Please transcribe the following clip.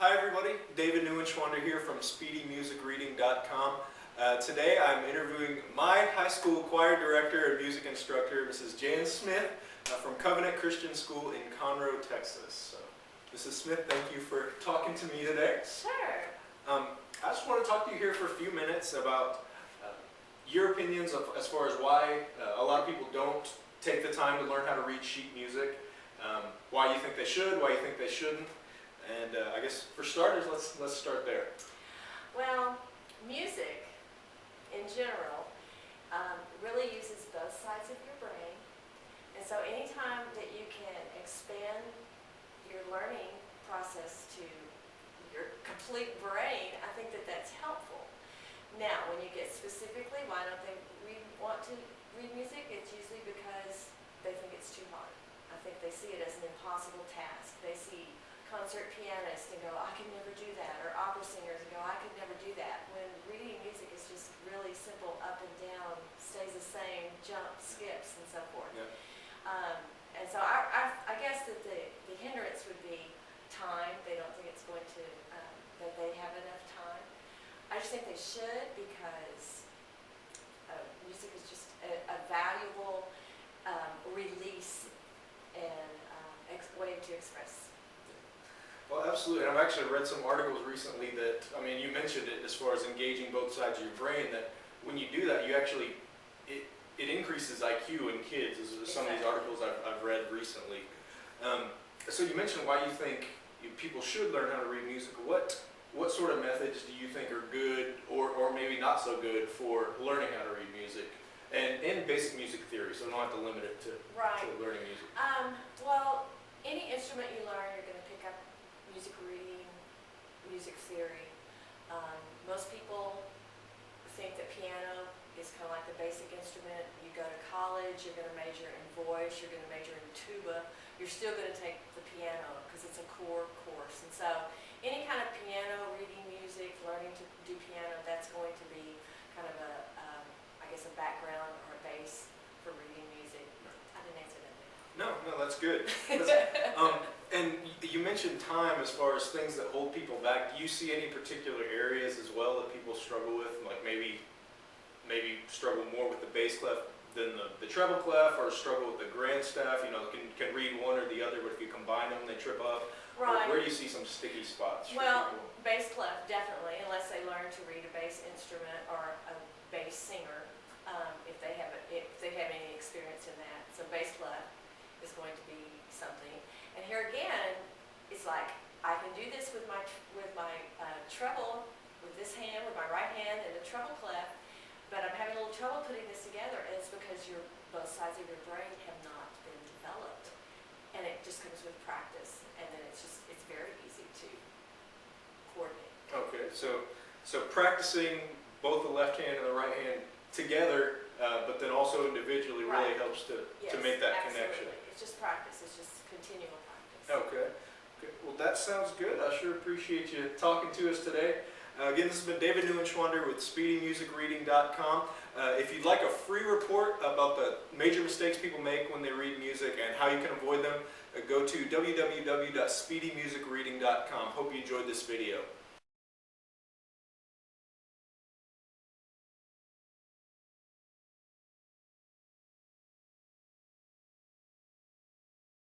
Hi everybody, David Neuenschwander here from SpeedyMusicReading.com. Today I'm interviewing my high school choir director and music instructor, Mrs. Jan Smith from Covenant Christian School in Conroe, Texas. So, Mrs. Smith, thank you for talking to me today. Sure. I just want to talk to you here for a few minutes about your opinions as far as why a lot of people don't take the time to learn how to read sheet music, why you think they should, why you think they shouldn't. And I guess for starters, let's start there. Well, music in general really uses both sides of your brain, and so anytime that you can expand your learning process to your complete brain, I think that that's helpful. Now, when you get specifically why don't they want to read music, it's usually because they think it's too hard. I think they see it as an impossible task. They see concert pianists and go, I could never do that, or opera singers and go, I could never do that, when reading music is just really simple, up and down, stays the same, jumps, skips, and so forth. Yeah. And so I guess that the hindrance would be time. They don't think it's going to, that they have enough time. I just think they should, because music is just a valuable release and way to express. Well, absolutely. And I've actually read some articles recently that, I mean, you mentioned it as far as engaging both sides of your brain, that when you do that, you actually, it increases IQ in kids, as some of these articles I've read recently. So you mentioned why you think people should learn how to read music. What sort of methods do you think are good, or maybe not so good, for learning how to read music? And in basic music theory, so we don't have to limit it to learning music. Well, any instrument you learn, you're going to pick up music reading, music theory. Most people think that piano is kind of like the basic instrument. You go to college, you're going to major in voice, you're going to major in tuba. You're still going to take the piano because it's a core course. And so any kind of piano, reading music, learning to do piano, that's going to be kind of I guess a background or a base for reading music. I didn't answer that. No, that's good. And you mentioned time as far as things that hold people back. Do you see any particular areas as well that people struggle with, like maybe struggle more with the bass clef than the treble clef, or struggle with the grand staff? You know, can read one or the other, but if you combine them, they trip up. Right. Where do you see some sticky spots? Well, bass clef, definitely, unless they learn to read a bass instrument or a bass singer, if they have any experience in that. So bass clef is going to be something. And here again, it's like I can do this with my treble, with this hand, with my right hand, and the treble clef, but I'm having a little trouble putting this together, and it's because both sides of your brain have not been developed, and it just comes with practice, and then it's very easy to coordinate. Okay, so practicing both the left hand and the right hand together, but then also individually really helps to make that connection. It's just practice. It's just continual practice. Okay. Well, that sounds good. I sure appreciate you talking to us today. Again, this has been David Neuenschwander with SpeedyMusicReading.com. If you'd like a free report about the major mistakes people make when they read music and how you can avoid them, go to www.speedymusicreading.com. Hope you enjoyed this video.